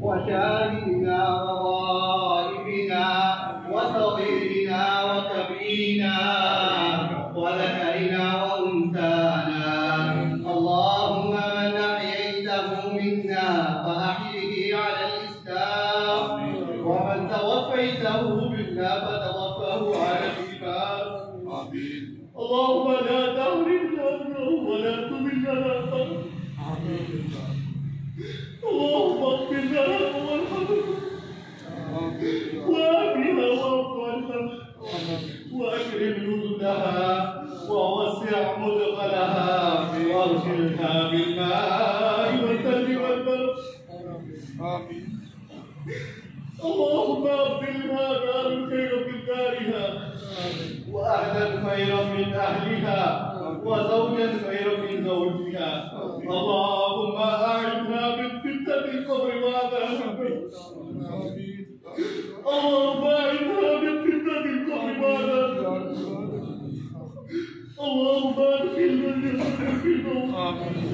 وشاهدنا وغائبنا وصغيرنا وكبيرنا وذكرنا وأنثانا. اللهم من أحييته منا فأحيه على الإسلام، ومن توفيته منا فتوفه على الإيمان. اللهم لا تحرمنا ولا تملنا. اللهم اغفر لنا وارحمنا وعافنا واعف عنها واكرم نزلها ووسع مدخلها واغسلها بالماء والثلج والبرد. اللهم ابدلها دارا خيرا من دارها واهلا خيرا من اهلها وزوجا خيرا من زوجها. اللهم اعذنا من فتنه القبر وعذاب القبر. اللهم اعذنا من فتنه القبر وعذاب القبر. اللهم ادخلنا الجنه في الفردوس